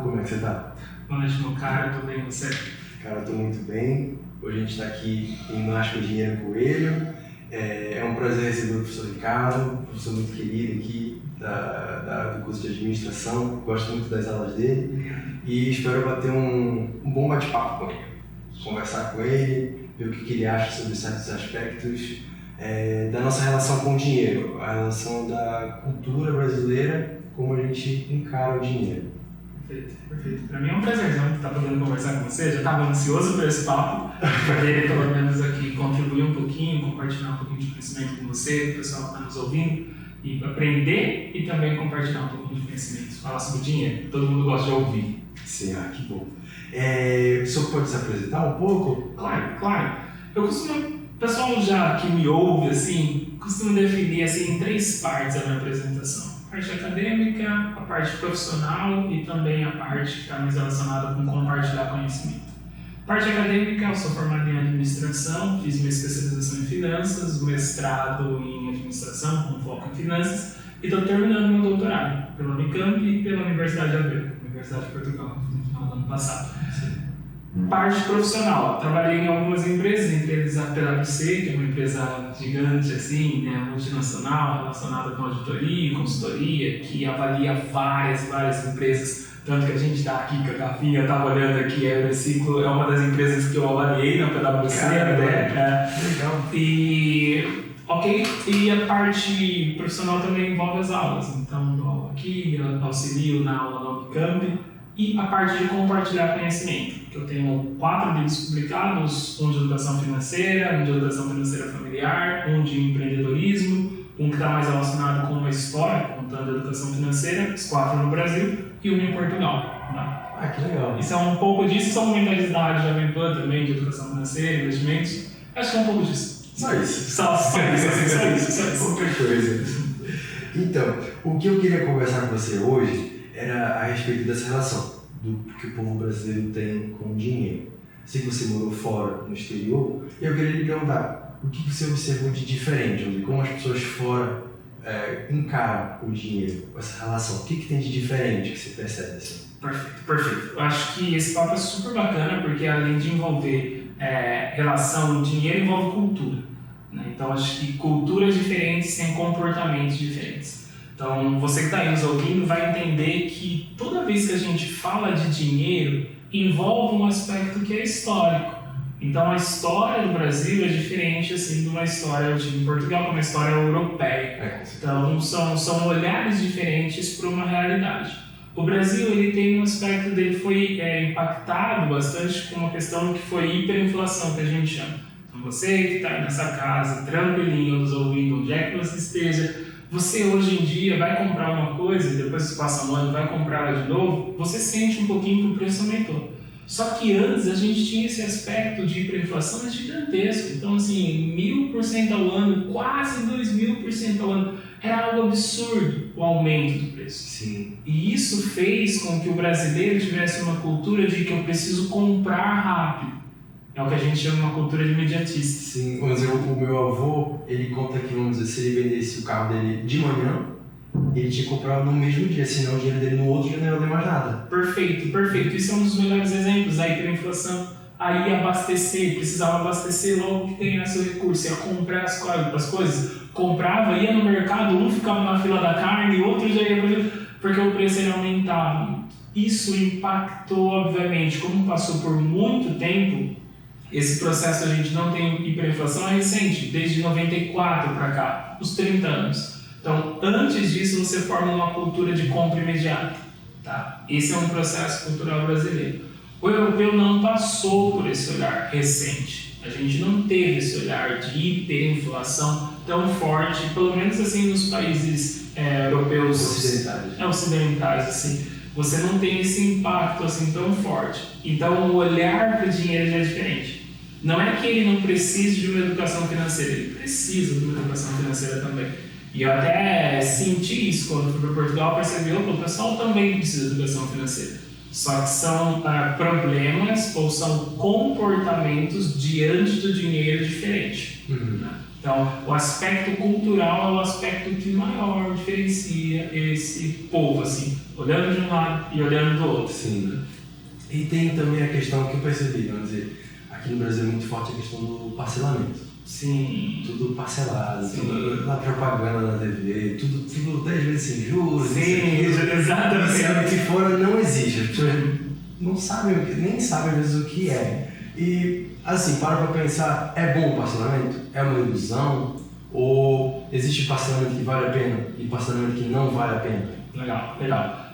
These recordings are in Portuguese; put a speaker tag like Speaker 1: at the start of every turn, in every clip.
Speaker 1: como é que você tá?
Speaker 2: Boa noite, meu cara, tô bem, você?
Speaker 1: Cara, eu tô muito bem. Hoje a gente tá aqui em Nasce com Dinheiro Coelho. É um prazer receber o professor Ricardo, professor muito querido aqui do curso de administração. Gosto muito das aulas dele e espero bater um bom bate-papo com ele. Conversar com ele, ver o que ele acha sobre certos aspectos da nossa relação com o dinheiro, a relação da cultura brasileira, como a gente encara o dinheiro.
Speaker 2: Perfeito, perfeito. Para mim é um prazerzão estar podendo conversar com você. Já estava ansioso por esse papo, poder pelo menos aqui contribuir um pouquinho, compartilhar um pouquinho de conhecimento com você, o pessoal que está nos ouvindo, e aprender e também compartilhar um pouquinho de conhecimento, falar sobre dinheiro. Todo mundo gosta de ouvir.
Speaker 1: Sim, que bom. O senhor pode se apresentar um pouco?
Speaker 2: Claro. Eu costumo, o pessoal já que me ouve assim, costumo definir assim em 3 partes a minha apresentação. A parte acadêmica, a parte profissional e também a parte que está mais relacionada com compartilhar conhecimento. Parte acadêmica, eu sou formado em administração, fiz minha especialização em finanças, mestrado em administração com foco em finanças e estou terminando meu doutorado pela Unicamp e pela Universidade de Aveiro, Universidade de Portugal, no final do ano passado. Parte profissional, trabalhei em algumas empresas, entre eles a PwC, que é uma empresa gigante, assim, né, multinacional, relacionada com auditoria e consultoria, que avalia várias empresas, tanto que a gente está aqui, que a Cafinha estava olhando aqui, a Eurociclo é uma das empresas que eu avaliei na PwC,
Speaker 1: Legal.
Speaker 2: E a parte profissional também envolve as aulas, então dou aula aqui, auxilio na aula na Unicamp, e a parte de compartilhar conhecimento, que eu tenho 4 livros publicados, um de educação financeira, um de educação financeira familiar, um de empreendedorismo, um que está mais relacionado com uma história, contando a educação financeira, os 4 no Brasil, e um em Portugal. Né?
Speaker 1: Que legal.
Speaker 2: Isso é um pouco disso, são mentalidade de aventura também, de educação financeira, investimentos, acho que é um pouco disso.
Speaker 1: Só isso.
Speaker 2: Só isso.
Speaker 1: Qualquer coisa. Então, o que eu queria conversar com você hoje era a respeito dessa relação que o povo brasileiro tem com o dinheiro. Sei que você morou fora, no exterior, e eu queria lhe perguntar, o que você observou de diferente, como as pessoas fora encaram o dinheiro, essa relação? O que tem de diferente que você percebe assim?
Speaker 2: Perfeito. Eu acho que esse papo é super bacana, porque além de envolver relação, dinheiro envolve cultura. Né? Então acho que culturas diferentes têm comportamentos diferentes. Então, você que está aí nos ouvindo vai entender que toda vez que a gente fala de dinheiro, envolve um aspecto que é histórico. Então, a história do Brasil é diferente assim, de uma história de Portugal, de uma história europeia. Então, são olhares diferentes para uma realidade. O Brasil ele tem um aspecto dele foi impactado bastante com uma questão que foi hiperinflação, que a gente chama. Então, você que está aí nessa casa, tranquilinho, nos ouvindo, onde é que você esteja, você hoje em dia vai comprar uma coisa e depois que passa um ano vai comprar ela de novo, você sente um pouquinho que o preço aumentou. Só que antes a gente tinha esse aspecto de hiperinflação gigantesco. Então assim, 1000% ao ano, quase 2000% ao ano. Era algo absurdo o aumento do preço.
Speaker 1: Sim.
Speaker 2: E isso fez com que o brasileiro tivesse uma cultura de que eu preciso comprar rápido. É o que a gente chama de uma cultura de imediatista.
Speaker 1: Sim, vamos dizer, o meu avô, ele conta que, vamos dizer, se ele vendesse o carro dele de manhã, ele tinha que comprar no mesmo dia, senão o dinheiro dele no outro dia não ia valer mais nada.
Speaker 2: Perfeito. Isso é um dos melhores exemplos da hiperinflação. Aí precisava abastecer logo que ganhasse o recurso, ia comprar as coisas. Comprava, ia no mercado, um ficava na fila da carne, o outro já ia porque o preço ele aumentava. Isso impactou, obviamente, como passou por muito tempo. Esse processo a gente não tem hiperinflação, é recente, desde 94 para cá, os 30 anos. Então, antes disso, você forma uma cultura de compra imediata. Tá? Esse é um processo cultural brasileiro. O europeu não passou por esse olhar recente. A gente não teve esse olhar de hiperinflação tão forte, pelo menos assim nos países europeus ocidentais assim. Você não tem esse impacto assim tão forte. Então, o olhar para o dinheiro já é diferente. Não é que ele não precise de uma educação financeira, ele precisa de uma educação financeira também. E eu até senti isso quando fui para Portugal, percebi que o pessoal também precisa de educação financeira. Só que são problemas ou são comportamentos diante do dinheiro diferente. Né? Então, o aspecto cultural é o aspecto que maior diferencia esse povo, assim, olhando de um lado e olhando do outro.
Speaker 1: Sim. E tem também a questão que eu percebi, vamos dizer, aqui no Brasil é muito forte a questão do parcelamento.
Speaker 2: Sim.
Speaker 1: Tudo parcelado,
Speaker 2: Sim.
Speaker 1: tudo na propaganda na TV, tudo 10 vezes sem juros.
Speaker 2: Sim, exatamente.
Speaker 1: E aqui fora não existe, as pessoas não sabem, nem sabem às vezes o que é. E assim, para pensar, é bom o parcelamento? É uma ilusão? Ou existe parcelamento que vale a pena e parcelamento que não vale a pena?
Speaker 2: Legal, legal.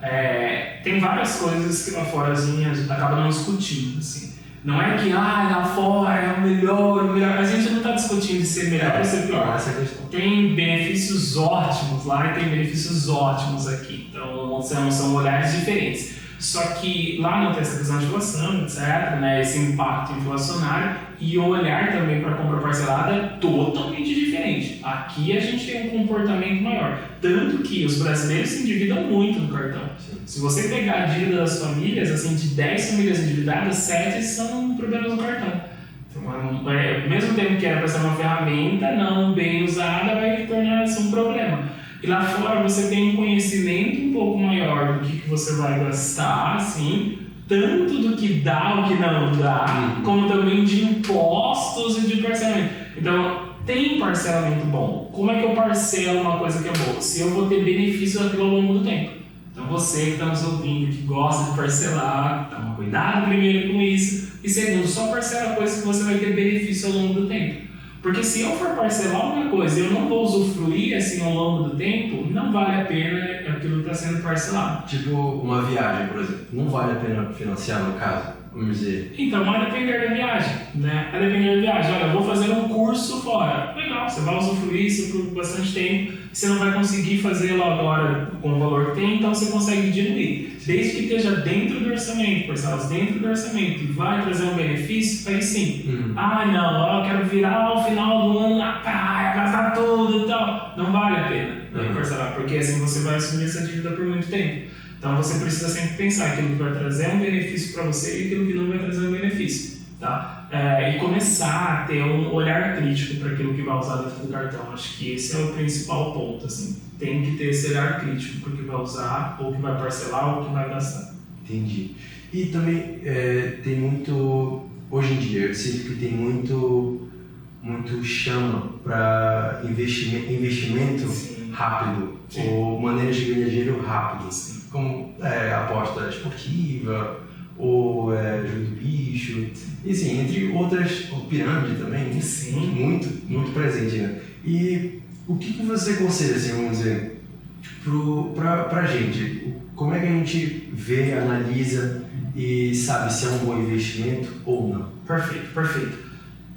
Speaker 2: Tem várias coisas que lá fora assim, a gente acaba não discutindo, assim. Não é que lá fora é o melhor. A gente não está discutindo de ser melhor ou ser pior.
Speaker 1: Essa é a questão.
Speaker 2: Tem benefícios ótimos lá e tem benefícios ótimos aqui. Então são olhares diferentes. Só que lá não tem essa questão de inflação, etc., né, esse impacto inflacionário, e o olhar também para a compra parcelada é totalmente diferente. Aqui a gente tem um comportamento maior. Tanto que os brasileiros se endividam muito no cartão.
Speaker 1: Sim.
Speaker 2: Se você pegar a dívida das famílias, assim, de 10 famílias endividadas, 7 são problemas no cartão. Então, ao mesmo tempo que era para ser uma ferramenta não bem usada, vai tornar-se um problema. E lá fora você tem um conhecimento um pouco maior do que você vai gastar, assim, tanto do que dá, o que não dá, como também de impostos e de parcelamento. Então, tem parcelamento bom. Como é que eu parcelo uma coisa que é boa? Se eu vou ter benefício daquilo ao longo do tempo. Então, você que está nos ouvindo, que gosta de parcelar, toma cuidado primeiro com isso. E segundo, só parcela coisas que você vai ter benefício ao longo do tempo. Porque se eu for parcelar uma coisa e eu não vou usufruir assim ao longo do tempo, não vale a pena aquilo que está sendo parcelado.
Speaker 1: Tipo uma viagem, por exemplo. Não vale a pena financiar no caso, vamos dizer.
Speaker 2: Então vai depender da viagem, né? Vai depender da viagem. Olha, eu vou fazer um curso fora. Legal, você vai usufruir isso por bastante tempo. Você não vai conseguir fazê-lo agora com o valor que tem, então você consegue diluir. Desde que esteja dentro do orçamento, parcelas dentro do orçamento e vai trazer um benefício, aí sim. Não, eu quero virar ao final do ano na praia, gastar tudo e tal. Não vale a pena parcelar, porque assim você vai assumir essa dívida por muito tempo. Então você precisa sempre pensar aquilo que vai trazer um benefício para você e aquilo que não vai trazer um benefício. Tá? E começar a ter um olhar crítico para aquilo que vai usar dentro do cartão. Acho que esse é o principal ponto. Assim. Tem que ter esse olhar crítico para o que vai usar, ou que vai parcelar, ou que vai gastar.
Speaker 1: Entendi. E também tem muito, hoje em dia, eu sinto que tem muito chama para investimento
Speaker 2: Sim.
Speaker 1: rápido,
Speaker 2: Sim.
Speaker 1: ou maneiras de ganhar dinheiro rápido,
Speaker 2: Sim.
Speaker 1: como aposta esportiva, ou jogo do bicho, e sim, entre outras, ou pirâmide também,
Speaker 2: Sim.
Speaker 1: muito presente, né? E o que você aconselha, assim, vamos dizer, pra gente? Como é que a gente vê, analisa e sabe se é um bom investimento ou não?
Speaker 2: Perfeito.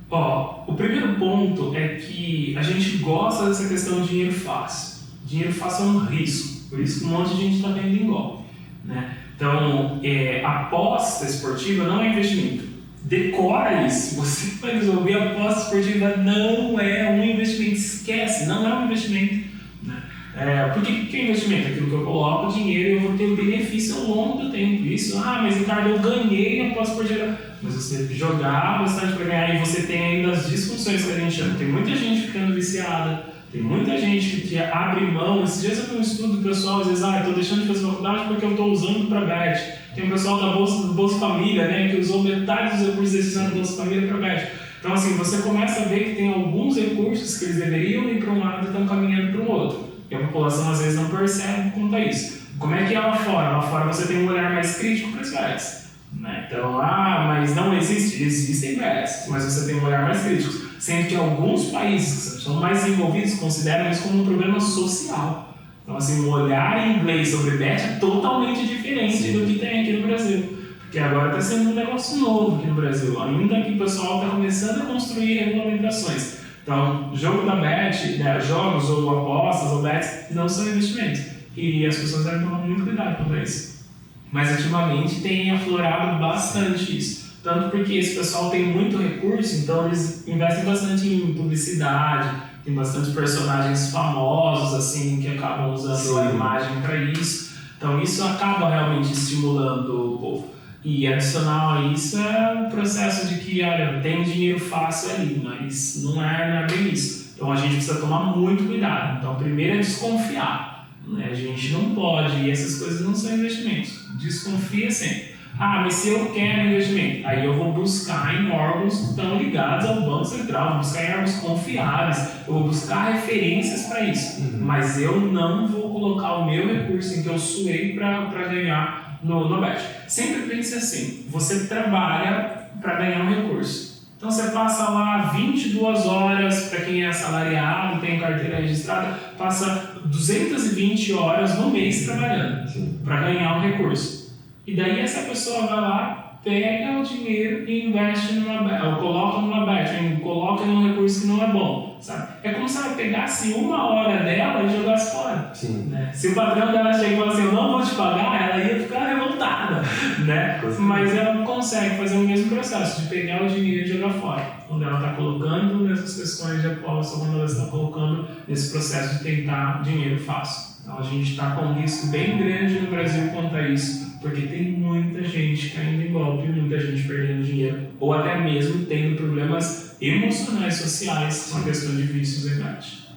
Speaker 2: O primeiro ponto é que a gente gosta dessa questão de dinheiro fácil. Dinheiro fácil é um risco, por isso que um monte de gente está vendo em golpe, né? Então, aposta esportiva não é investimento. Decora isso. Você vai resolver, a aposta esportiva não é um investimento. Esquece, não é um investimento. Né? Por que é investimento? Aquilo que eu coloco dinheiro e eu vou ter um benefício ao longo do tempo. Isso, mas Ricardo, eu ganhei a aposta esportiva. Mas você jogar bastante para ganhar e você tem ainda as disfunções que a gente chama. Tem muita gente ficando viciada. Tem muita gente que abre mão. Esses dias eu vi um estudo do pessoal, às vezes, estou deixando de fazer faculdade porque eu estou usando para bet. Tem um pessoal do Bolsa Família, né, que usou metade dos recursos destinados do Bolsa Família para bet. Então, assim, você começa a ver que tem alguns recursos que eles deveriam ir para um lado e estão caminhando para o outro. E a população, às vezes, não percebe quanto a isso. Como é que é lá fora? Lá fora você tem um olhar mais crítico para as bets. Né? Então, mas não existem bets, mas você tem um olhar mais crítico. Sendo que alguns países que são mais envolvidos consideram isso como um problema social. Então, assim, o olhar em inglês sobre bet é totalmente diferente do que tem aqui no Brasil. Porque agora está sendo um negócio novo aqui no Brasil. Ainda que o pessoal está começando a construir regulamentações. Então, jogo da bet, né, jogos ou apostas ou bets não são investimentos. E as pessoas devem tomar muito cuidado com isso. Mas, ultimamente, tem aflorado bastante isso. Tanto porque esse pessoal tem muito recurso, então eles investem bastante em publicidade, tem bastante personagens famosos assim que acabam usando a imagem para isso. Então isso acaba realmente estimulando o povo. E adicional a isso é o processo de que, olha, tem dinheiro fácil ali, mas não é bem isso. Então a gente precisa tomar muito cuidado. Então, primeiro é desconfiar, né? A gente não pode, e essas coisas não são investimentos. Desconfia sempre. Mas se eu quero investimento, aí eu vou buscar em órgãos que estão ligados ao Banco Central, vou buscar em órgãos confiáveis, eu vou buscar referências para isso. Mas eu não vou colocar o meu recurso em que eu suei para ganhar no Bet. Sempre pense assim, você trabalha para ganhar um recurso. Então você passa lá 22 horas, para quem é assalariado, tem carteira registrada, passa 220 horas no mês trabalhando para ganhar um recurso. E daí essa pessoa vai lá, pega o dinheiro e investe numa Bet, ou coloca numa Bet, coloca num recurso que não é bom, sabe? É como se ela pegasse 1 hora dela e jogasse fora.
Speaker 1: Sim.
Speaker 2: Né? Se o patrão dela chega e fala assim, eu não vou te pagar, ela ia ficar revoltada, né? Mas ela consegue fazer o mesmo processo de pegar o dinheiro e jogar fora. Quando ela está colocando nessas questões de aposta, quando ela está colocando nesse processo de tentar dinheiro fácil. Então a gente está com um risco bem grande no Brasil quanto a isso, porque tem muita gente caindo em golpe, muita gente perdendo dinheiro, ou até mesmo tendo problemas emocionais, sociais, com a questão de vícios e bet.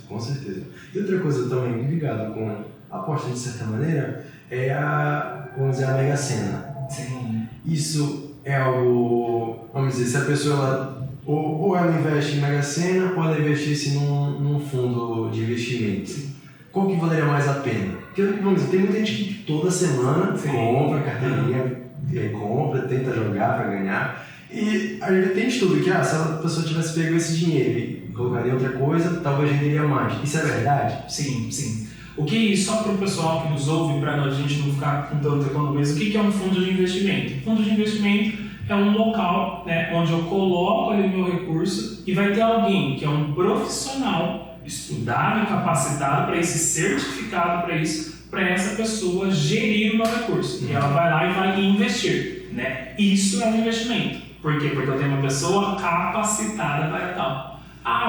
Speaker 1: Com certeza. E outra coisa também ligada com a aposta de certa maneira é vamos dizer, a Mega Sena.
Speaker 2: Sim.
Speaker 1: Isso é algo, vamos dizer, se a pessoa ou ela investe em Mega Sena ou ela investisse num fundo de investimento. Sim. Qual que valeria mais a pena? Porque, vamos dizer, tem muita gente que toda semana compra carteirinha, compra, tenta jogar para ganhar. E a gente tem estudo que se a pessoa tivesse pego esse dinheiro e colocaria em outra coisa, talvez renderia mais. Isso é verdade?
Speaker 2: Sim, sim. Só para o pessoal que nos ouve, para a gente não ficar com tanta economia, o que é um fundo de investimento? Fundo de investimento é um local, né, onde eu coloco ali o meu recurso e vai ter alguém que é um profissional estudado e capacitado para esse certificado para isso, para essa pessoa gerir o meu recurso. E ela vai lá e vai investir, né? Isso é um investimento. Por quê? Porque eu tenho uma pessoa capacitada para tal.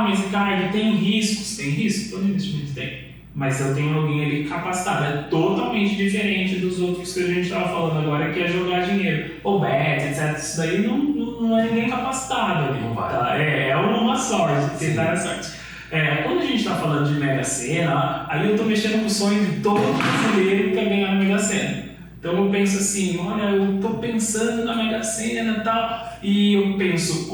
Speaker 2: Mas Ricardo, tem riscos? Tem risco? Todo investimento tem. Mas eu tenho alguém ali capacitado. É totalmente diferente dos outros que a gente estava falando agora, que é jogar dinheiro. Ou bet, etc. Isso daí não é ninguém capacitado ali. Tá? É uma sorte, tentar a sorte. Quando a gente está falando de Mega Sena, aí eu estou mexendo com o sonho de todo brasileiro que quer ganhar na Mega Sena. Então eu penso assim, olha, eu estou pensando na Mega Sena e tal, e eu penso,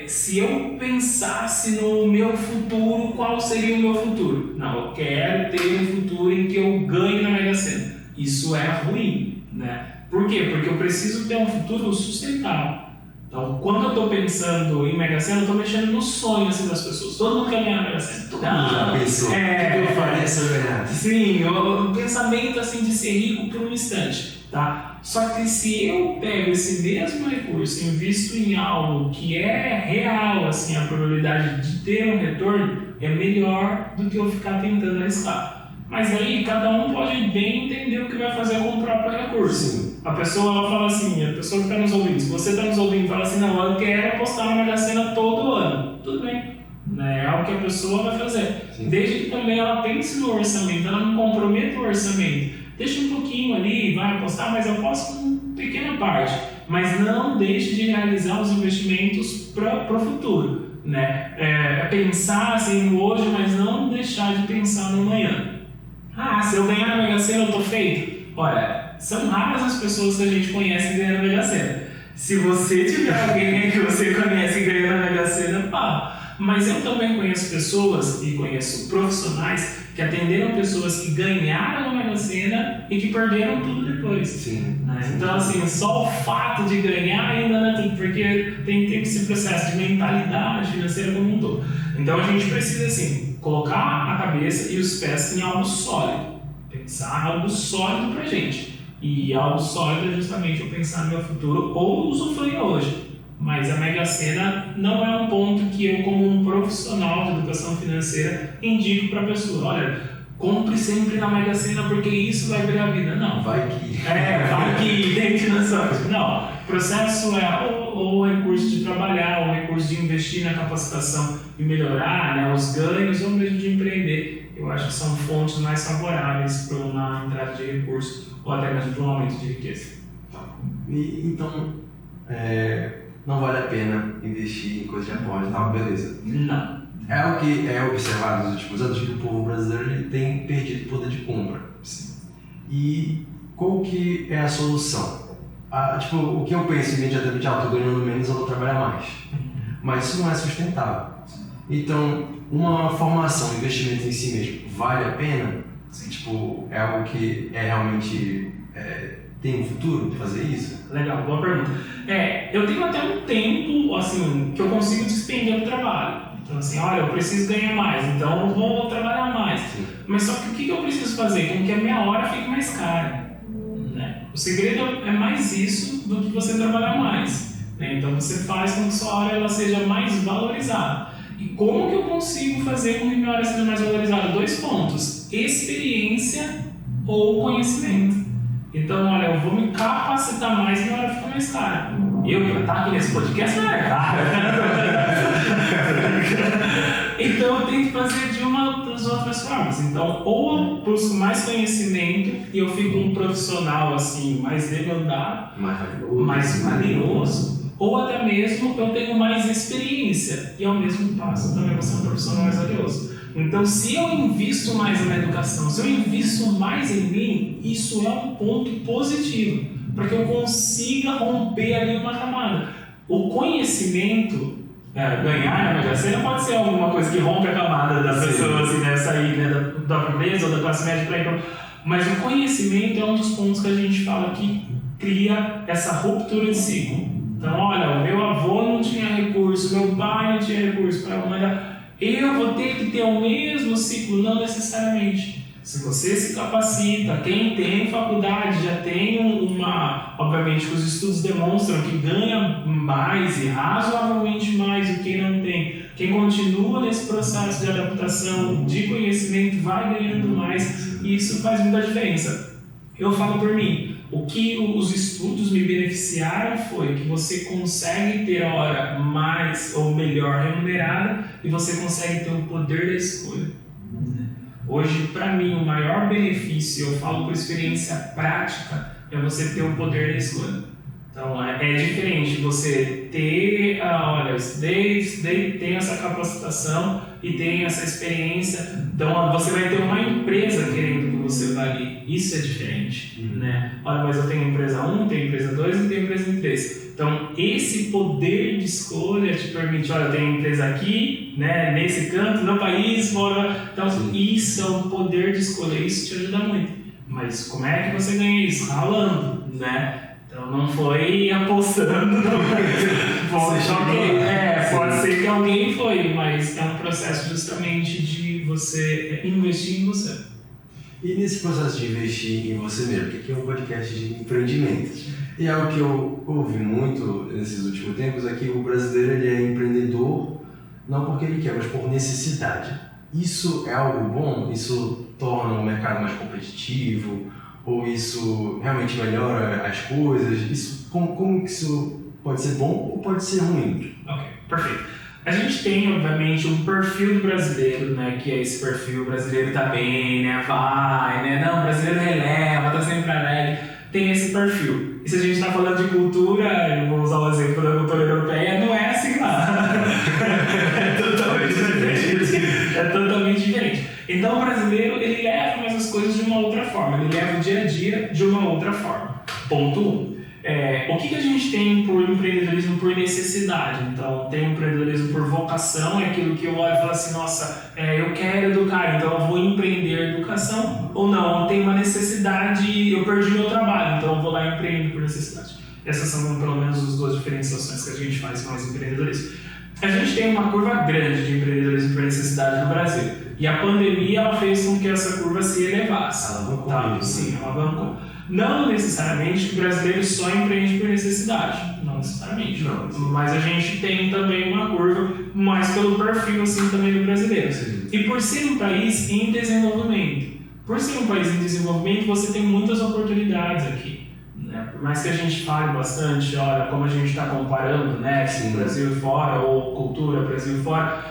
Speaker 2: se eu pensasse no meu futuro, qual seria o meu futuro? Não, eu quero ter um futuro em que eu ganhe na Mega Sena. Isso é ruim, né? Por quê? Porque eu preciso ter um futuro sustentável. Então, quando eu estou pensando em Mega Sena, eu estou mexendo no sonho assim, das pessoas. Todo mundo quer ganhar na Mega Sena.
Speaker 1: Todo mundo já pensou. O que eu faria se eu ganhasse?
Speaker 2: Sim, o pensamento assim, de ser rico por um instante. Tá? Só que se eu pego esse mesmo recurso e invisto em algo que é real, assim, a probabilidade de ter um retorno é melhor do que eu ficar tentando arriscar. Mas aí cada um pode bem entender o que vai fazer com o próprio recurso. Sim. A pessoa ela fala assim, a pessoa que está nos ouvindo, se você está nos ouvindo e fala assim, não, eu quero apostar na Mega Sena todo ano, tudo bem. É algo que a pessoa vai fazer. Sim. Desde que também ela pense no orçamento, ela não comprometa o orçamento. Deixa um pouquinho ali, vai apostar, mas aposta com uma pequena parte. Mas não deixe de realizar os investimentos para o futuro. Né? Pensar assim no hoje, mas não deixar de pensar no amanhã. Se eu ganhar na Mega Sena, eu tô feito. Olha, são raras as pessoas que a gente conhece ganhando na Mega Sena. Se você tiver alguém que você conhece ganhando na Mega Sena, Mas eu também conheço pessoas e conheço profissionais que atenderam pessoas que ganharam na Mega Sena e que perderam tudo depois.
Speaker 1: Sim.
Speaker 2: Né? Então, assim, só o fato de ganhar ainda não é tudo, porque tem esse processo de mentalidade financeira como um todo. Então, a gente precisa, assim, colocar a cabeça e os pés em algo sólido. Pensar algo sólido pra gente. E algo sólido é justamente eu pensar no meu futuro ou usufruir hoje. Mas a Mega Sena não é um ponto que eu, como um profissional de educação financeira, indico para a pessoa. Olha, compre sempre na Mega Sena porque isso vai virar a vida. Não.
Speaker 1: Vai que.
Speaker 2: Vai que dente na sorte. Não. O processo é ou o recurso de trabalhar, ou o recurso de investir na capacitação e melhorar, né, os ganhos, ou mesmo de empreender. Eu acho que são fontes mais favoráveis para uma entrada de recurso ou até mesmo para um aumento de riqueza.
Speaker 1: Então, não vale a pena investir em coisa de aposta, beleza?
Speaker 2: Não.
Speaker 1: É o que é observado nos últimos anos, que o povo brasileiro ele tem perdido poder de compra.
Speaker 2: Sim.
Speaker 1: E qual que é a solução? O que eu penso imediatamente, eu estou ganhando menos, eu vou trabalhar mais. Mas isso não é sustentável. Então, uma formação, um investimento em si mesmo, vale a pena?
Speaker 2: Sim.
Speaker 1: É algo que realmente tem um futuro fazer isso?
Speaker 2: Legal, boa pergunta. Eu tenho até um tempo, assim, que eu consigo despender do trabalho. Então, assim, olha, eu preciso ganhar mais, então eu vou trabalhar mais.
Speaker 1: Sim.
Speaker 2: Mas só que o que eu preciso fazer? Com que a minha hora fique mais cara. Né? O segredo é mais isso do que você trabalhar mais. Né? Então, você faz com que sua hora ela seja mais valorizada. E como que eu consigo fazer com que minha hora seja mais valorizada? 2 pontos: experiência ou conhecimento. Então, olha, eu vou me capacitar mais e minha hora fica mais cara. Eu que estar aqui nesse podcast não é caro. Então, eu tenho que fazer de uma das outras formas. Então, ou eu busco mais conhecimento e eu fico um profissional assim, mais demandado, mais valioso, ou até mesmo eu tenho mais experiência e ao mesmo passo eu também vou ser um profissional mais valioso. Então, se eu invisto mais na educação, se eu invisto mais em mim, isso é um ponto positivo, para que eu consiga romper ali uma camada. O conhecimento, ganhar na Mega Sena pode ser alguma coisa que rompe a camada da pessoa, assim, né, sair, né, da pobreza ou da classe média para ir. Mas o conhecimento é um dos pontos que a gente fala que cria essa ruptura de ciclo. Então, olha, o meu avô não tinha recurso, meu pai não tinha recurso para olhar. Eu vou ter que ter o mesmo ciclo? Não necessariamente. Se você se capacita, quem tem faculdade já tem obviamente os estudos demonstram que ganha mais e razoavelmente mais do que quem não tem. Quem continua nesse processo de adaptação, de conhecimento, vai ganhando mais e isso faz muita diferença. Eu falo por mim, o que os estudos me beneficiaram foi que você consegue ter a hora mais ou melhor remunerada e você consegue ter o poder da escolha. Hoje, para mim, o maior benefício, eu falo por experiência prática, é você ter o poder da escolha. Então, é diferente você ter, olha, eu estudei, tenho essa capacitação e tenho essa experiência. Então, você vai ter uma empresa querendo que você vá ali. Isso é diferente, né? Olha, mas eu tenho empresa 1, tenho empresa 2 e tenho empresa 3. Então, esse poder de escolha te permite, olha, eu tenho empresa aqui, né, nesse canto, no país, fora. Então, isso é um poder de escolha, isso te ajuda muito. Mas como é que você ganha isso? Ralando, né? Então não foi apostando, pode ser que alguém foi, mas é um processo justamente de você investir em você.
Speaker 1: E nesse processo de investir em você mesmo, que aqui é um podcast de empreendimento, e algo que eu ouvi muito nesses últimos tempos é que o brasileiro ele é empreendedor não porque ele quer, mas por necessidade. Isso é algo bom? Isso torna o mercado mais competitivo? Ou isso realmente melhora as coisas? Como que isso pode ser bom ou pode ser ruim?
Speaker 2: Ok, perfeito. A gente tem, obviamente, um perfil do brasileiro, né? Que é esse perfil, o brasileiro tá bem, né? Vai, né? Não, o brasileiro releva, tá sempre alegre. Tem esse perfil. E se a gente tá falando de cultura, eu vou usar o exemplo da cultura europeia, não é assim lá. É totalmente diferente. É totalmente diferente. Então o brasileiro, ele leva mais as coisas de uma outra forma, ele leva o dia a dia de uma outra forma. Ponto 1. O que a gente tem por empreendedorismo por necessidade? Então, tem empreendedorismo por vocação, é aquilo que eu olho e falo assim, nossa, eu quero educar, então eu vou empreender educação, ou não, eu tenho uma necessidade, eu perdi meu trabalho, então eu vou lá e empreendo por necessidade. Essas são pelo menos as 2 diferenciações que a gente faz com esse empreendedorismo. A gente tem uma curva grande de empreendedorismo por necessidade no Brasil, e a pandemia ela fez com que essa curva se elevasse.
Speaker 1: Alavancou.
Speaker 2: Sim, alavancou. Não necessariamente que o brasileiro só empreende por necessidade, não necessariamente.
Speaker 1: Não.
Speaker 2: Mas a gente tem também uma curva mais pelo perfil assim também do brasileiro.
Speaker 1: Sim.
Speaker 2: E por ser um país em desenvolvimento, você tem muitas oportunidades aqui. Né? Por mais que a gente fale bastante, olha, como a gente está comparando, né, Brasil e fora, ou cultura Brasil e fora,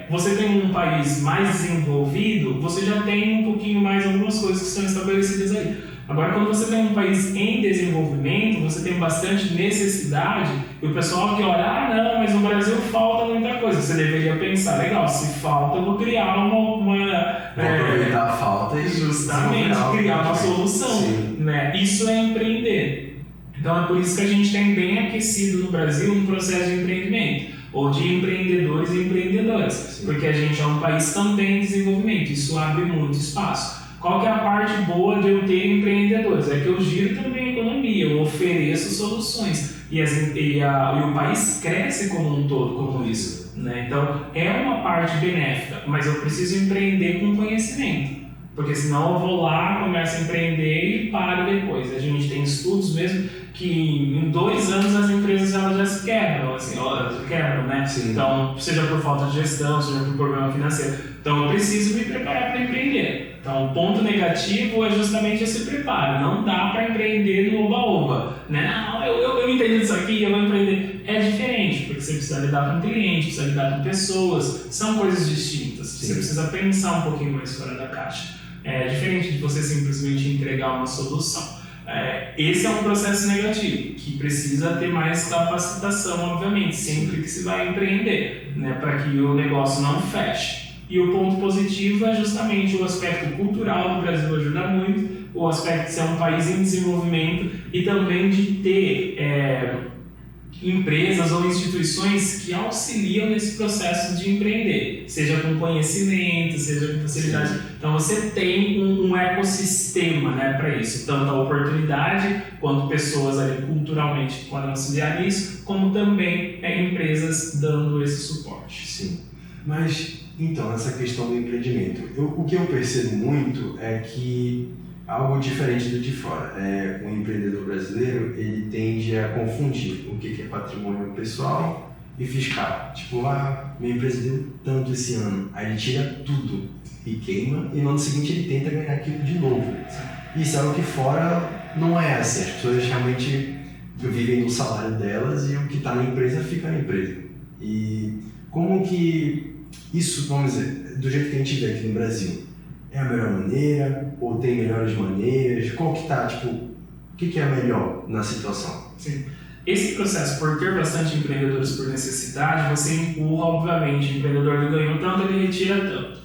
Speaker 2: você tem um país mais desenvolvido, você já tem um pouquinho mais algumas coisas que são estabelecidas aí. Agora, quando você tem um país em desenvolvimento, você tem bastante necessidade, e o pessoal que olha, não, mas no Brasil falta muita coisa. Você deveria pensar, legal, se falta, eu vou criar
Speaker 1: Vou aproveitar a falta e
Speaker 2: justamente criar uma solução. Né? Isso é empreender. Então é por isso que a gente tem bem aquecido no Brasil um processo de empreendimento, ou de empreendedores e empreendedoras, porque a gente é um país também em desenvolvimento, isso abre muito espaço. Qual que é a parte boa de eu ter empreendedores? É que eu giro também a economia, eu ofereço soluções e o país cresce como um todo, como isso. Né? Então é uma parte benéfica, mas eu preciso empreender com conhecimento. Porque senão eu vou lá, começo a empreender e paro depois. A gente tem estudos mesmo que em 2 anos as empresas já se quebram, assim, elas já quebram, né?
Speaker 1: Sim.
Speaker 2: Então, seja por falta de gestão, seja por problema financeiro. Então eu preciso me preparar para empreender. Então o ponto negativo é justamente esse preparo. Não dá para empreender no oba-oba. Né? Não, eu entendi isso aqui, eu vou empreender. É diferente, porque você precisa lidar com clientes, precisa lidar com pessoas. São coisas distintas. Sim. Você precisa pensar um pouquinho mais fora da caixa. É diferente de você simplesmente entregar uma solução. Esse é um processo negativo, que precisa ter mais capacitação, obviamente, sempre que se vai empreender, né, para que o negócio não feche. E o ponto positivo é justamente o aspecto cultural do Brasil ajuda muito, o aspecto de ser um país em desenvolvimento e também de ter empresas ou instituições que auxiliam nesse processo de empreender, seja com conhecimento, seja com facilidade. Sim. Então você tem um ecossistema, né, para isso, tanto a oportunidade quanto pessoas ali culturalmente que podem auxiliar nisso, como também empresas dando esse suporte.
Speaker 1: Sim. Mas então essa questão do empreendimento, o que eu percebo muito é que algo diferente do de fora. O empreendedor brasileiro, ele tende a confundir o que é patrimônio pessoal e fiscal. Tipo, minha empresa deu tanto esse ano. Aí ele tira tudo e queima, e no ano seguinte ele tenta ganhar aquilo de novo. Isso é algo que fora não é assim. As pessoas realmente vivem do salário delas e o que está na empresa fica na empresa. E como que isso, vamos dizer, do jeito que a gente vê aqui no Brasil, é a melhor maneira, ou tem melhores maneiras? Qual que tá, o que é melhor na situação?
Speaker 2: Sim. Esse processo, por ter bastante empreendedores por necessidade, você empurra, obviamente, o empreendedor ele ganhou tanto, ele retira tanto.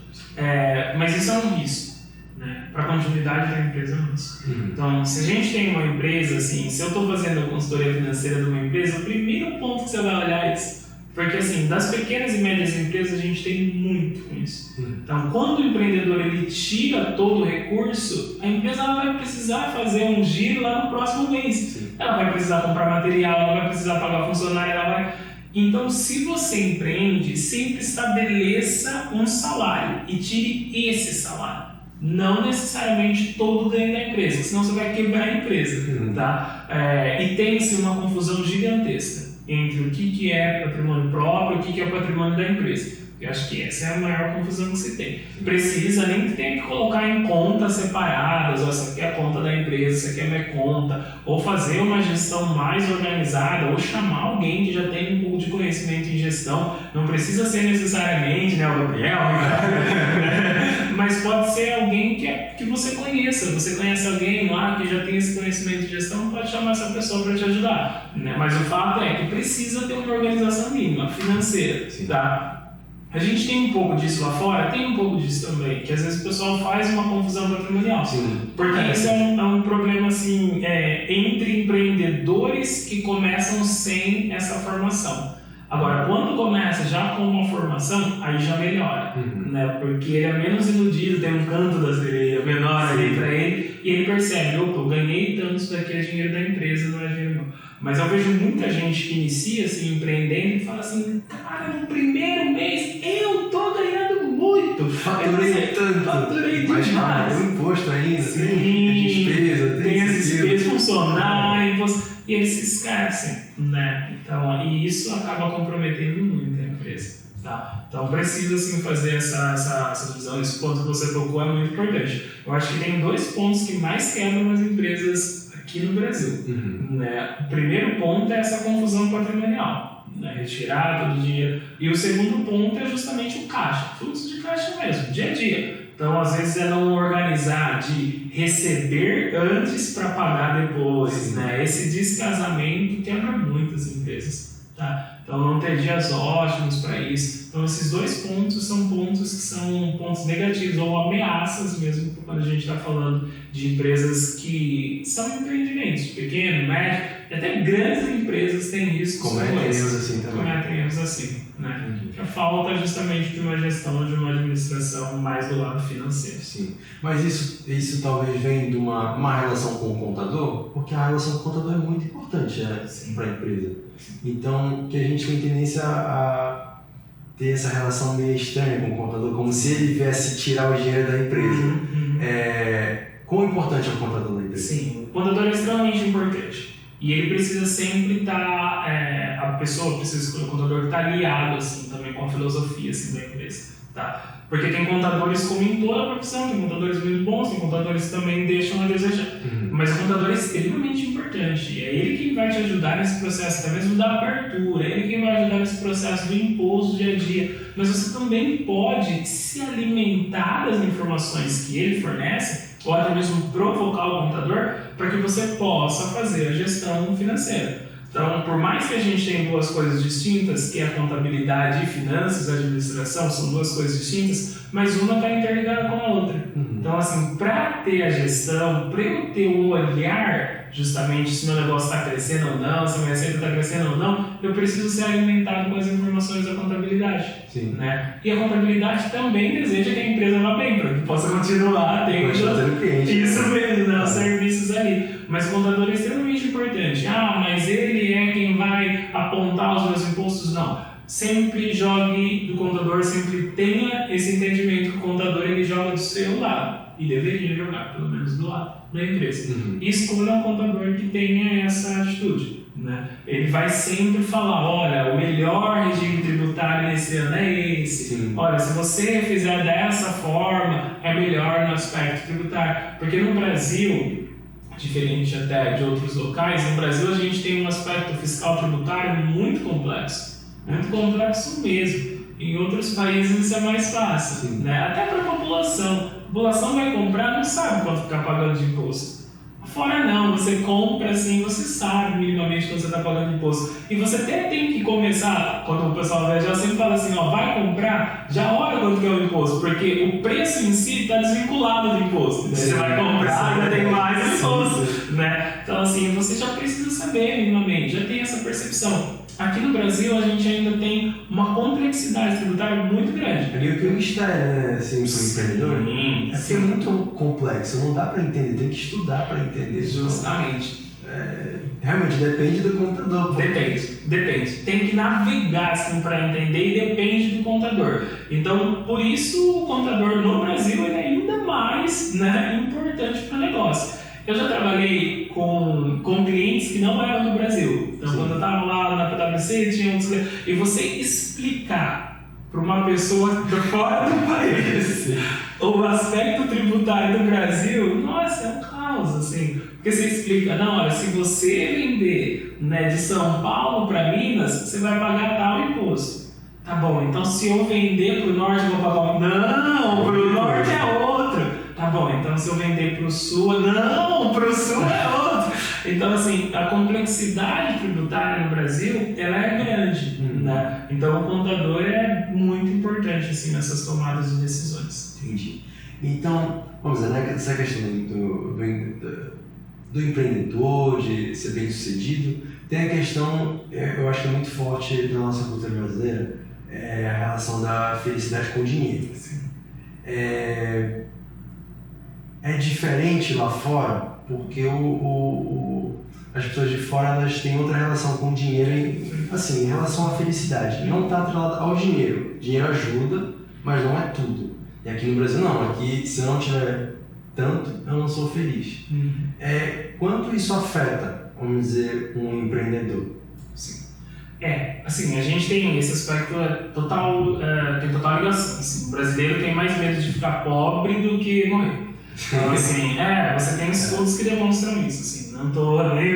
Speaker 2: Mas isso é um risco, né? Para a continuidade da empresa é um risco. Então, se a gente tem uma empresa, assim, se eu estou fazendo a consultoria financeira de uma empresa, o primeiro ponto que você vai olhar é isso. Porque assim, das pequenas e médias empresas a gente tem muito com isso. Então, quando o empreendedor ele tira todo o recurso, a empresa ela vai precisar fazer um giro lá no próximo mês. Sim. Ela vai precisar comprar material, ela vai precisar pagar funcionário, Então, se você empreende, sempre estabeleça um salário e tire esse salário. Não necessariamente todo o ganho da empresa, senão você vai quebrar a empresa. Tá? E tem-se uma confusão gigantesca entre o que é patrimônio próprio e o que é patrimônio da empresa. Eu acho que essa é a maior confusão que se tem. Precisa nem que tenha que colocar em contas separadas, ou essa aqui é a conta da empresa, essa aqui é a minha conta, ou fazer uma gestão mais organizada, ou chamar alguém que já tem um pouco de conhecimento em gestão. Não precisa ser necessariamente, né, o Gabriel, mas pode ser alguém que você conheça. Você conhece alguém lá que já tem esse conhecimento de gestão, pode chamar essa pessoa para te ajudar. Né? Mas o fato é que precisa ter uma organização mínima, financeira. Tá? A gente tem um pouco disso lá fora, tem um pouco disso também, que às vezes o pessoal faz uma confusão patrimonial. Sim. Porque isso é um problema assim, entre empreendedores que começam sem essa formação. Agora, quando começa já com uma formação, aí já melhora, né? Porque ele é menos iludido, tem um canto da sereia menor ali para ele, e ele percebe, opa, eu ganhei tanto, isso daqui é dinheiro da empresa, não é dinheiro meu. Mas eu vejo muita gente que inicia assim, empreendendo e fala assim, cara, no primeiro mês eu tô ganhando muito.
Speaker 1: Faturei tanto.
Speaker 2: Faturei
Speaker 1: demais.
Speaker 2: Mas
Speaker 1: tem imposto ainda,
Speaker 2: tem
Speaker 1: despesa,
Speaker 2: tem as despesas funcionários, e eles se esquecem, né? Então, e isso acaba comprometendo muito a empresa. Tá? Então precisa sim fazer essa divisão. Esse ponto que você tocou é muito importante. Eu acho que tem 2 pontos que mais quebram as empresas aqui no Brasil. Né? O primeiro ponto é essa confusão patrimonial, né? Retirar todo o dinheiro. E o segundo ponto é justamente o caixa, fluxo de caixa mesmo, dia a dia. Então, às vezes, é não organizar de receber antes para pagar depois, né? Esse descasamento quebra muitas empresas, tá? Então, não ter dias ótimos para isso. Então, esses 2 pontos são pontos que são pontos negativos ou ameaças mesmo quando a gente está falando de empresas que são empreendimentos, pequeno, médio, e até grandes empresas têm isso.
Speaker 1: Cometem erros assim também.
Speaker 2: Cometem erros assim, né? Que a falta justamente de uma gestão, de uma administração mais do lado financeiro.
Speaker 1: Sim, mas isso talvez venha de uma relação com o contador, porque a relação com o contador é muito importante, né, para a empresa. Então, que a gente tem tendência a ter essa relação meio estranha com o contador, como se ele viesse tirar o dinheiro da empresa. Quão importante é o contador da empresa?
Speaker 2: Sim, o contador é extremamente importante. E ele precisa sempre estar, a pessoa precisa escolher o contador que está aliado assim, também com a filosofia assim, da empresa. Tá? Porque tem contadores, como em toda a profissão, tem contadores muito bons, tem contadores que também deixam a desejar. Mas o contador é extremamente importante. É ele quem vai te ajudar nesse processo, até mesmo da abertura, é ele quem vai ajudar nesse processo do imposto dia a dia. Mas você também pode se alimentar das informações que ele fornece, ou até mesmo provocar o contador, para que você possa fazer a gestão financeira. Então, por mais que a gente tenha 2 coisas distintas, que é a contabilidade e finanças, a administração, são 2 coisas distintas, mas uma está interligada com a outra. Então, assim, para ter a gestão, para eu ter um olhar, justamente, se meu negócio está crescendo ou não, se a minha receita está crescendo ou não, eu preciso ser alimentado com as informações da contabilidade.
Speaker 1: Sim.
Speaker 2: Né? E a contabilidade também deseja que a empresa vá bem, para que possa continuar tendo isso mesmo, né? Os serviços ali. Mas o contador é extremamente importante. Mas ele é quem vai apontar os meus impostos? Não. Sempre jogue do contador, sempre tenha esse entendimento que o contador ele joga do seu lado. E deveria jogar, pelo menos, do lado da empresa. E escolha um contador que tenha essa atitude. Né? Ele vai sempre falar, olha, o melhor regime tributário nesse ano é esse. Sim. Olha, se você fizer dessa forma, é melhor no aspecto tributário. Porque no Brasil, diferente até de outros locais, no Brasil a gente tem um aspecto fiscal tributário muito complexo mesmo. Em outros países isso é mais fácil, né? Até para a população. A população vai comprar, não sabe quanto está pagando de imposto. Fora não, você compra assim, você sabe minimamente quando você está pagando imposto. E você até tem que começar, quando o pessoal vai, já sempre fala assim, vai comprar, já olha quanto que é o imposto, porque o preço em si está desvinculado do imposto. Você vai comprar, ainda tem mais imposto, né? Então assim, você já precisa saber minimamente, já tem essa percepção. Aqui no Brasil a gente ainda tem uma complexidade tributária muito grande.
Speaker 1: Ali o que eu mistério, né, assim, para empreendedor, é muito complexo, não dá para entender, tem que estudar para entender.
Speaker 2: Justamente.
Speaker 1: Realmente depende do contador.
Speaker 2: Depende. Tem que navegar assim, para entender e depende do contador. Então, por isso o contador no Brasil ele é ainda mais, né, importante para o negócio. Eu já trabalhei com clientes que não eram do Brasil. Então, quando eu estava lá na PwC, tinha uns... E você explicar para uma pessoa de fora do país o aspecto tributário do Brasil, nossa, é um caos, assim. Porque você explica, não, olha, se você vender, né, de São Paulo para Minas, você vai pagar tal imposto. Tá bom, então se eu vender para o norte, eu vou pagar... Não, para o norte é outro. Tá bom, então se eu vender para o sul, não, para o sul é outro. Então, assim, a complexidade tributária no Brasil, ela é grande, né? Então, o contador é muito importante, assim, nessas tomadas de decisões.
Speaker 1: Entendi. Então, vamos lá, essa questão do empreendedor, de ser bem sucedido, tem a questão, eu acho que é muito forte na nossa cultura brasileira, a relação da felicidade com o dinheiro. Assim. É diferente lá fora, porque as pessoas de fora elas têm outra relação com o dinheiro, assim, em relação à felicidade. Não está atrelada ao dinheiro. Dinheiro ajuda, mas não é tudo. E aqui no Brasil não. Aqui, se eu não tiver tanto, eu não sou feliz. Quanto isso afeta, vamos dizer, um empreendedor?
Speaker 2: Sim. Assim, a gente tem esse aspecto total ligação. Assim, o brasileiro tem mais medo de ficar pobre do que morrer. Então, assim, você tem estudos que demonstram isso, assim, não tô nem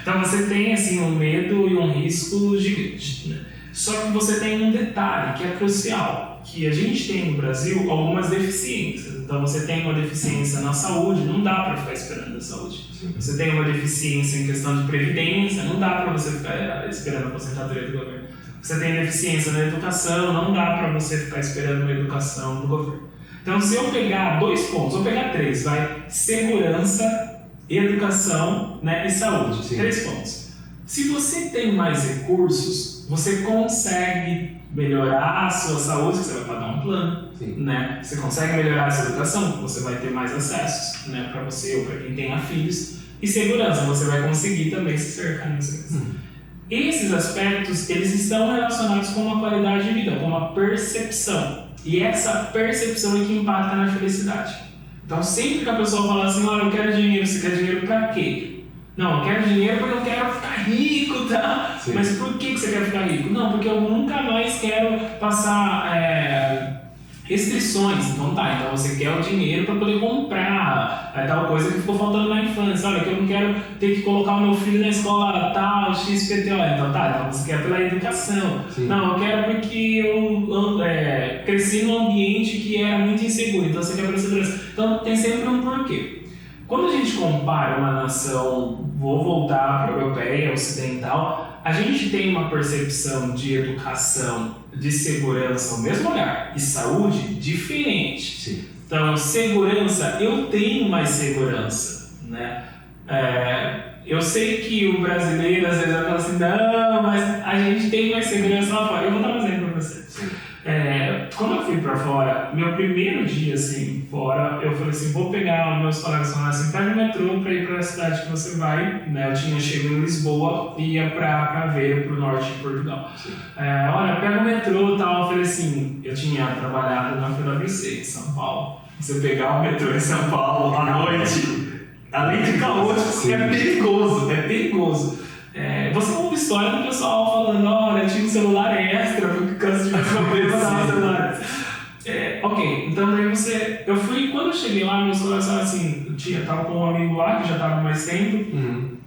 Speaker 2: Então você tem, assim, um medo e um risco gigante, né? Só que você tem um detalhe que é crucial, que a gente tem no Brasil algumas deficiências. Então você tem uma deficiência na saúde, não dá para ficar esperando a saúde.
Speaker 1: Sim.
Speaker 2: Você tem uma deficiência em questão de previdência, não dá para você ficar esperando a aposentadoria do governo. Você tem deficiência na educação, não dá para você ficar esperando a educação do governo. Então se eu pegar 2 pontos, vou pegar 3, vai: segurança, educação, né, e saúde. Sim. 3 pontos. Se você tem mais recursos, você consegue melhorar a sua saúde, você vai pagar um plano, né? Você consegue melhorar a sua educação, você vai ter mais acessos, né, para você ou para quem tenha filhos. E segurança, você vai conseguir também se cercar de segurança. Esses aspectos, eles estão relacionados com uma qualidade de vida, com uma percepção. E essa percepção é que impacta na felicidade. Então, sempre que a pessoa fala assim: olha, eu quero dinheiro, você quer dinheiro pra quê? Não, eu quero dinheiro porque eu quero ficar rico, tá? Sim. Mas por que você quer ficar rico? Não, porque eu nunca mais quero passar restrições. Então tá, então você quer o dinheiro para poder comprar tal coisa que ficou faltando na infância. Olha, que eu não quero ter que colocar o meu filho na escola tal, XPTO. Então tá, então você quer pela educação. Sim. Não, eu quero porque eu cresci num ambiente que era muito inseguro. Então você quer pela segurança. Então tem sempre um porquê. Quando a gente compara uma nação, vou voltar para a europeia, ocidental, a gente tem uma percepção de educação, de segurança no mesmo lugar, e saúde diferente.
Speaker 1: Sim.
Speaker 2: Então, segurança, eu tenho mais segurança, né? Eu sei que o brasileiro às vezes vai falar assim: não, mas a gente tem mais segurança lá fora. Eu vou dar um exemplo para você. Sim. Quando eu fui pra fora, meu primeiro dia assim, fora, eu falei assim: vou pegar, meus colegas falaram assim, pega o metrô pra ir pra cidade que você vai, né? Eu tinha chegado em Lisboa e ia pra Aveiro, pro norte de Portugal. Olha, pega o metrô e tal. Eu falei assim, eu tinha trabalhado na PwC em São Paulo. Você pegar o metrô em São Paulo à noite, além de caótico, é perigoso. Você ouve história do pessoal falando: olha, tinha um celular extra, porque caso tivesse problema, dava celular. Ok, então daí eu fui, quando eu cheguei lá, meus colegas falaram assim, tava com um amigo lá que já tava mais tempo,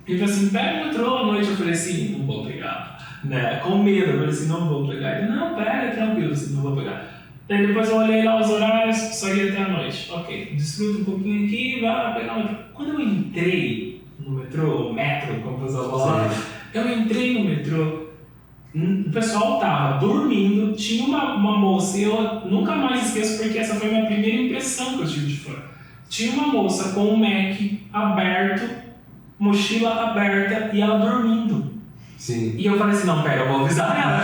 Speaker 2: e falou assim: pega o metrô à noite. Eu falei assim: não vou pegar, né? Com medo, eu falei assim: não vou pegar. Ele: não, pega, tranquilo, assim, não vou pegar. Daí depois eu olhei lá os horários, só ia até a noite. Ok, desfruta um pouquinho aqui, vai lá pegar o metrô. Quando eu entrei no metrô, como o pessoal fala, eu entrei no metrô, o pessoal tava dormindo, tinha uma moça, e eu nunca mais esqueço porque essa foi a minha primeira impressão que eu tive de fora. Tinha uma moça com o Mac aberto, mochila aberta e ela dormindo.
Speaker 1: Sim.
Speaker 2: E eu falei assim: não, pera, eu vou avisar ela.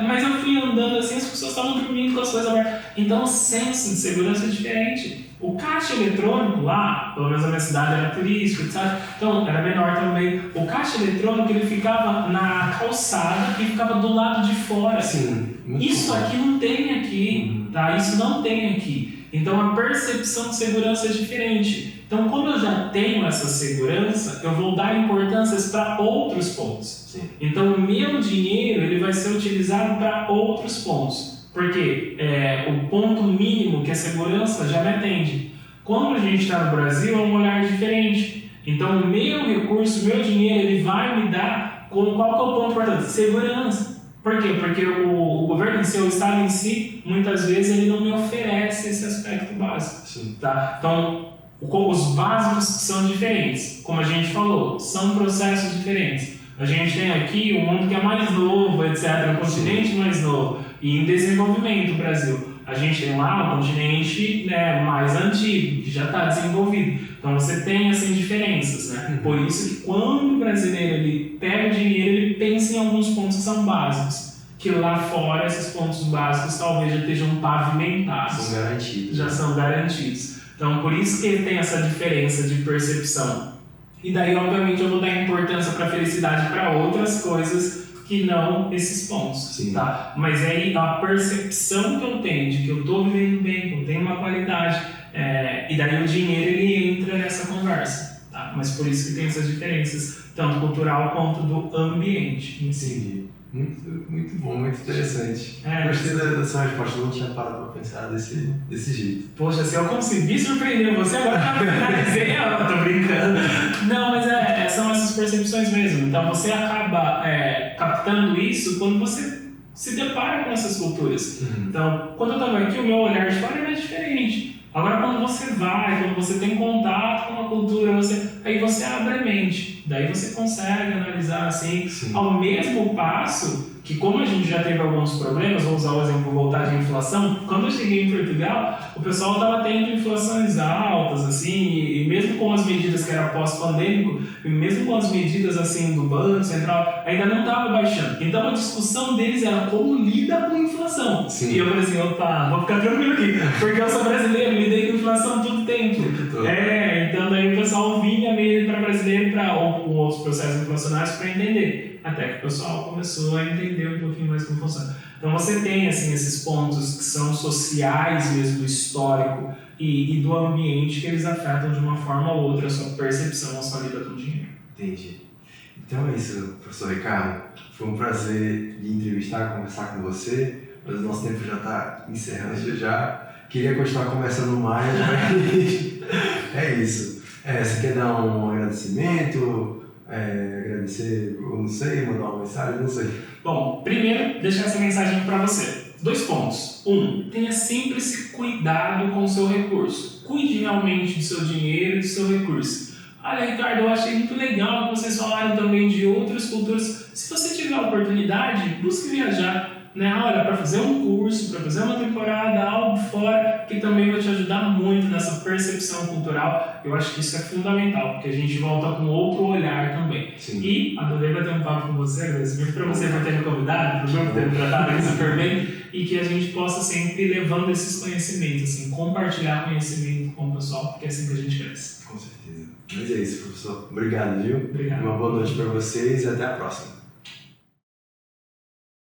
Speaker 2: Mas eu fui andando assim, as pessoas estavam dormindo com as coisas abertas. Então o senso de segurança é diferente. O caixa eletrônico lá, pelo menos a minha cidade era turística, etc. Então era menor também. O caixa eletrônico ele ficava na calçada e ficava do lado de fora.
Speaker 1: Sim.
Speaker 2: Isso
Speaker 1: bom.
Speaker 2: Aqui não tem aqui, tá? Isso não tem aqui. Então a percepção de segurança é diferente. Então, como eu já tenho essa segurança, eu vou dar importâncias para outros pontos.
Speaker 1: Sim.
Speaker 2: Então, o meu dinheiro ele vai ser utilizado para outros pontos. Porque o ponto mínimo, que é segurança, já me atende. Quando a gente está no Brasil, é um olhar diferente. Então, o meu recurso, o meu dinheiro, ele vai me dar qual que é o ponto importante? Segurança. Por quê? Porque o governo em si, o Estado em si, muitas vezes ele não me oferece esse aspecto básico.
Speaker 1: Sim.
Speaker 2: Tá? Então, os básicos são diferentes. Como a gente falou, são processos diferentes. A gente tem aqui o mundo que é mais novo, etc. O continente mais novo. E em desenvolvimento, o Brasil. A gente tem lá um continente, né, mais antigo, que já está desenvolvido. Então você tem essas diferenças, né? Por isso que quando o brasileiro ele pega o dinheiro, ele pensa em alguns pontos que são básicos. Que lá fora esses pontos básicos talvez já estejam pavimentados.
Speaker 1: São garantidos.
Speaker 2: Já são garantidos. Então por isso que tem essa diferença de percepção. E daí, obviamente, eu vou dar importância para a felicidade para outras coisas que não esses pontos.
Speaker 1: Sim.
Speaker 2: Tá? Mas aí a percepção que eu tenho de que eu estou vivendo bem, que eu tenho uma qualidade, e daí o dinheiro ele entra nessa conversa. Tá? Mas por isso que tem essas diferenças, tanto cultural quanto do ambiente.
Speaker 1: Entendi. Muito bom, muito interessante. Gostei da sua resposta, não tinha parado para pensar desse jeito.
Speaker 2: Poxa, se eu conseguir surpreender você, agora tá finalizei, eu tô brincando. Não, mas são essas percepções mesmo. Então você acaba captando isso quando você se depara com essas culturas. Então, quando eu estava aqui, o meu olhar de fora era diferente. Agora, quando você vai, quando você tem contato com a cultura, aí você abre a mente. Daí você consegue analisar assim, ao mesmo passo que, como a gente já teve alguns problemas, vou usar o exemplo voltar de inflação, quando eu cheguei em Portugal, o pessoal estava tendo inflações altas, assim, e mesmo com as medidas que era pós-pandêmico, e mesmo com as medidas assim do Banco Central, ainda não estava baixando. Então a discussão deles era como lida com a inflação.
Speaker 1: Sim.
Speaker 2: E eu falei assim, opa, vou ficar tranquilo aqui, porque eu sou brasileiro, lidei com inflação todo tempo. Então daí o pessoal vinha meio para brasileiro ou com outros processos inflacionários para entender. Até que o pessoal começou a entender um pouquinho mais como funciona. Então você tem assim, esses pontos que são sociais mesmo, histórico e do ambiente que eles afetam de uma forma ou outra a sua percepção, a sua lida com o dinheiro.
Speaker 1: Entendi. Então é isso, professor Ricardo. Foi um prazer lhe entrevistar, conversar com você, mas o nosso tempo já está encerrando já. Queria continuar conversando mais, mas é isso. Você quer dar um agradecimento? Agradecer, eu não sei, mandar uma mensagem, não sei.
Speaker 2: Bom, primeiro, deixar essa mensagem para você. 2 pontos. 1. Tenha sempre esse cuidado com o seu recurso. Cuide realmente do seu dinheiro e do seu recurso. Olha, Ricardo, eu achei muito legal que vocês falaram também de outras culturas. Se você tiver a oportunidade, busque viajar. Olha, para fazer um curso, para fazer uma temporada, algo fora, que também vai te ajudar muito nessa percepção cultural. Eu acho que isso é fundamental, porque a gente volta com outro olhar também.
Speaker 1: Sim.
Speaker 2: E adorei bater um papo com você, agradecimento para você por ter me convidado, para o grupo ter me tratado super bem, e que a gente possa sempre ir levando esses conhecimentos, assim, compartilhar conhecimento com o pessoal, porque é assim que a gente cresce.
Speaker 1: Com certeza. Mas é isso, professor. Obrigado, viu?
Speaker 2: Obrigado.
Speaker 1: Uma boa noite para vocês e até a próxima.